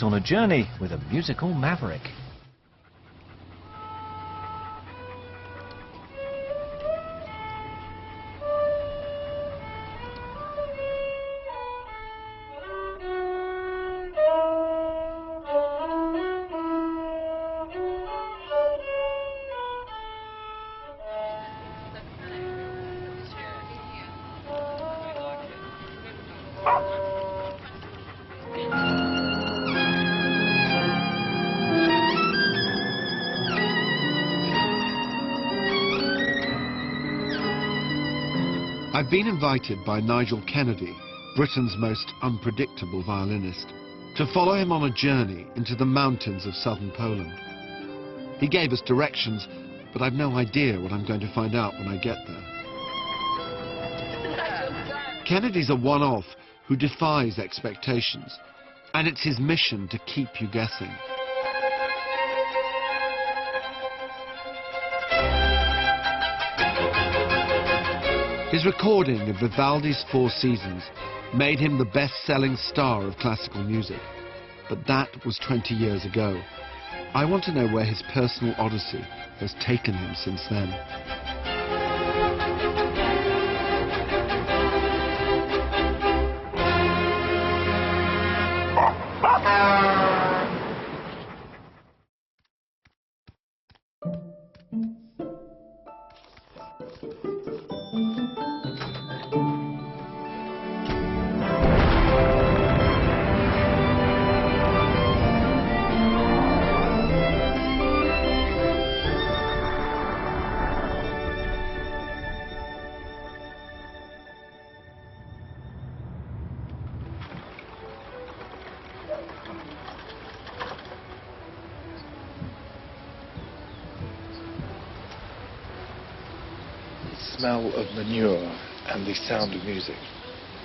on a journey with a musical maverick. I've been invited by Nigel Kennedy, Britain's most unpredictable violinist, to follow him on a journey into the mountains of southern Poland. He gave us directions, but I've no idea what I'm going to find out when I get there. Kennedy's a one-off who defies expectations, and it's his mission to keep you guessing. His recording of Vivaldi's Four Seasons made him the best-selling star of classical music. But that was 20 years ago. I want to know where his personal odyssey has taken him since then. Smell of manure and the sound of music.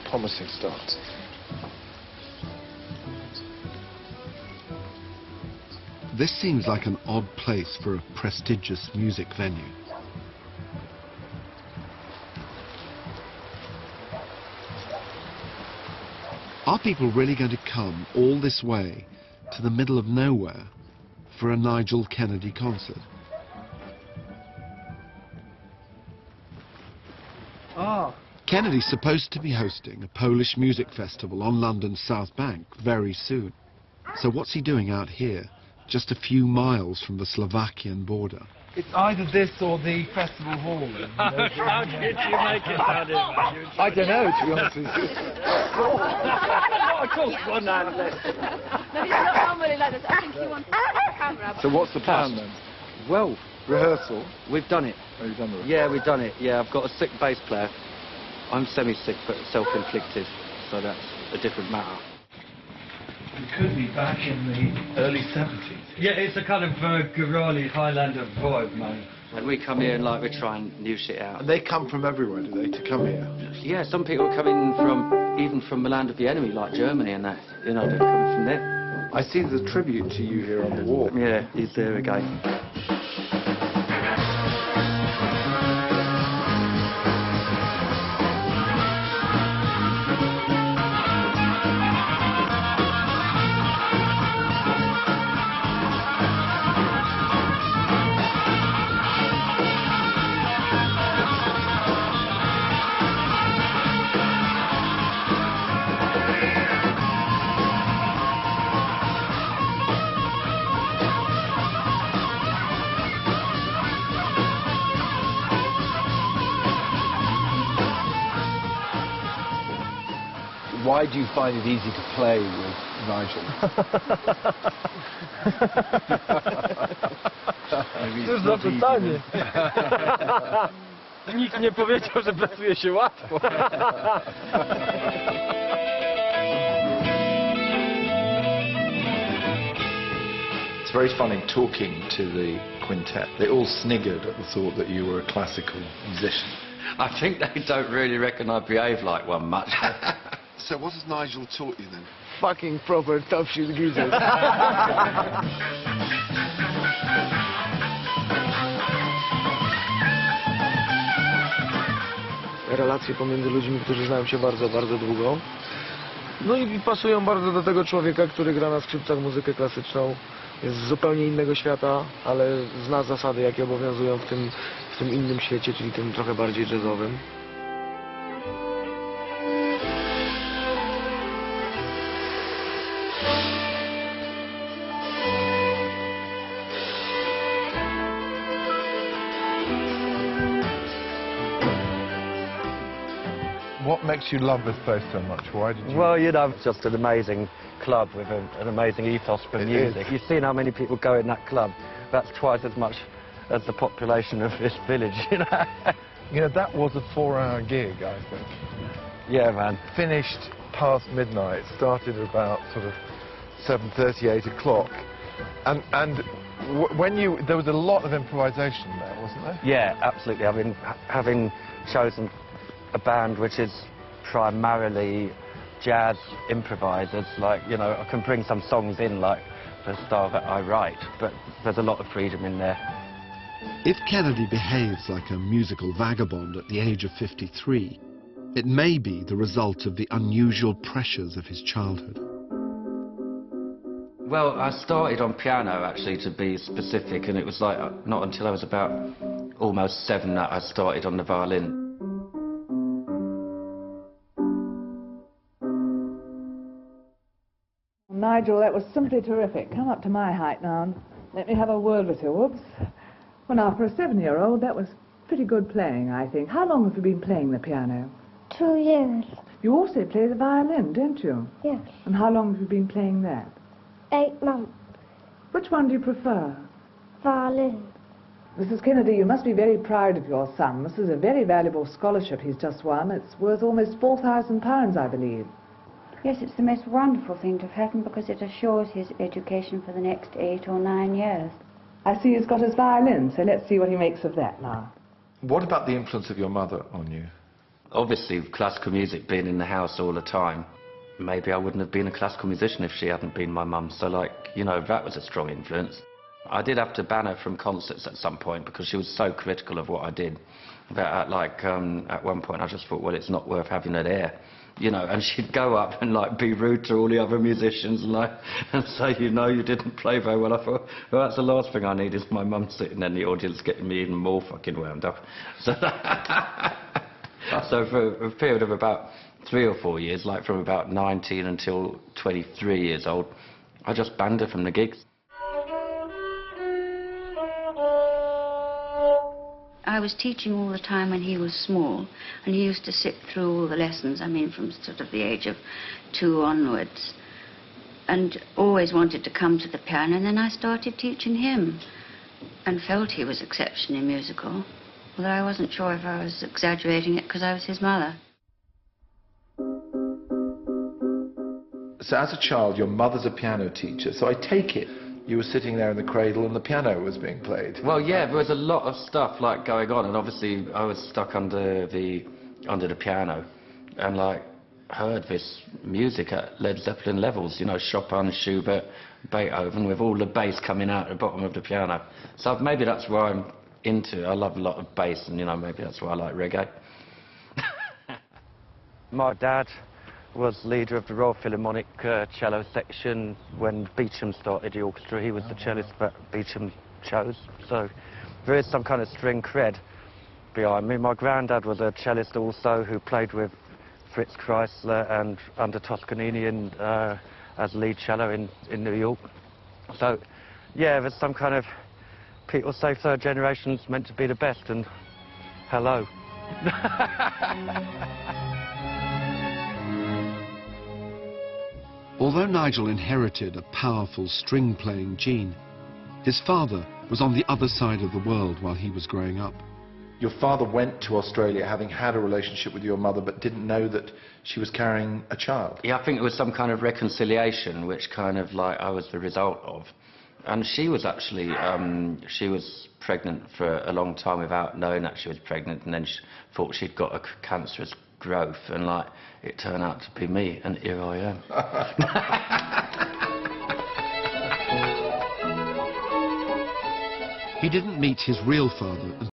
Promising start. This seems like an odd place for a prestigious music venue. Are people really going to come all this way to the middle of nowhere for a Nigel Kennedy concert? Kennedy's supposed to be hosting a Polish music festival on London's South Bank very soon. So what's he doing out here, just a few miles from the Slovakian border? It's either this or the festival hall. How did you make it down here, man? I don't know, to be honest with you. Of course, one hand left. No, he's not normally like this. I think he wants the camera. So what's the plan then? Well, Rehearsal? we've done it. Oh, you've done the rehearsal? Yeah, we've done it. Yeah, I've got a sick bass player. I'm semi-sick, but self-inflicted, so that's a different matter. We could be back in the early 70s. Yeah, it's a kind of Gorani Highlander vibe, man. And we come here and like we try and new shit out. And they come from everywhere, do they, to come here? Yeah, some people come in from, even from the land of the enemy, like Germany and that. You know, they're coming from there. I see the tribute to you here on the wall. Yeah, he's there again. Why do you find it easy to play with Nigel? Cóż za pytanie. Nikt nie powiedział, że pracuje się łatwo. It's very funny talking to the quintet. They all sniggered at the thought that you were a classical musician. I think they don't really reckon I behave like one much. So what has Nigel taught you then? Fucking proper tough shit geezers. Relacje pomiędzy ludźmi, którzy znają się bardzo, bardzo długo. No i pasują bardzo do tego człowieka, który gra na skrzypcach muzykę klasyczną. Jest z zupełnie innego świata, ale zna zasady, jakie obowiązują w tym innym świecie, czyli tym trochę bardziej jazzowym. What makes you love this place so much? Why did you... Well, you know, it's just an amazing club with an amazing ethos for music. You've seen how many people go in that club. That's twice as much as the population of this village, you know. You know, that was a 4-hour gig, I think. Yeah, man. Finished past midnight, started about sort of 7:30, 8 o'clock. And when you... There was a lot of improvisation there, wasn't there? Yeah, absolutely. I mean, having chosen a band which is primarily jazz improvisers, like, you know, I can bring some songs in, like the style that I write, but there's a lot of freedom in there. If Kennedy behaves like a musical vagabond at the age of 53, it may be the result of the unusual pressures of his childhood. Well, I started on piano, actually, to be specific, and it was like not until I was about almost 7 that I started on the violin. Nigel, that was simply terrific. Come up to my height now and let me have a word with you. Whoops. Well, now, for a 7-year-old, that was pretty good playing, I think. How long have you been playing the piano? 2 years. You also play the violin, don't you? Yes. And how long have you been playing that? 8 months. Which one do you prefer? Violin. Mrs. Kennedy, you must be very proud of your son. This is a very valuable scholarship he's just won. It's worth almost £4,000, I believe. Yes, it's the most wonderful thing to have happened because it assures his education for the next 8 or 9 years. I see he's got his violin, so let's see what he makes of that now. What about the influence of your mother on you? Obviously, classical music being in the house all the time. Maybe I wouldn't have been a classical musician if she hadn't been my mum, so, like, you know, that was a strong influence. I did have to ban her from concerts at some point because she was so critical of what I did that, at one point I just thought, well, it's not worth having her there. You know, and she'd go up and, like, be rude to all the other musicians and, like, and say, you know, you didn't play very well. I thought, well, that's the last thing I need is my mum sitting in the audience getting me even more fucking wound up. So, so for a period of about 3 or 4 years, like from about 19 until 23 years old, I just banned her from the gigs. I was teaching all the time when he was small, and he used to sit through all the lessons, I mean, from sort of the age of 2 onwards, and always wanted to come to the piano, and then I started teaching him, and felt he was exceptionally musical, although I wasn't sure if I was exaggerating it because I was his mother. So as a child, your mother's a piano teacher, so I take it you were sitting there in the cradle and the piano was being played. Well, yeah, there was a lot of stuff, like, going on, and obviously I was stuck under the piano and, like, heard this music at Led Zeppelin levels, you know, Chopin, Schubert, Beethoven, with all the bass coming out at the bottom of the piano. So maybe that's why I'm into it. I love a lot of bass, and, you know, maybe that's why I like reggae. My dad was leader of the Royal Philharmonic cello section when Beecham started the orchestra. He was the cellist that Beecham chose, so there is some kind of string cred behind me. My granddad was a cellist also, who played with Fritz Kreisler and under Toscanini as lead cello in New York. So, yeah, there's some kind of... People say third generation's meant to be the best, and hello. Although Nigel inherited a powerful string-playing gene, his father was on the other side of the world while he was growing up. Your father went to Australia having had a relationship with your mother but didn't know that she was carrying a child. Yeah, I think it was some kind of reconciliation, which kind of, like, I was the result of. And she was actually, she was pregnant for a long time without knowing that she was pregnant, and then she thought she'd got a cancerous growth, and, like, it turned out to be me, and here I am. He didn't meet his real father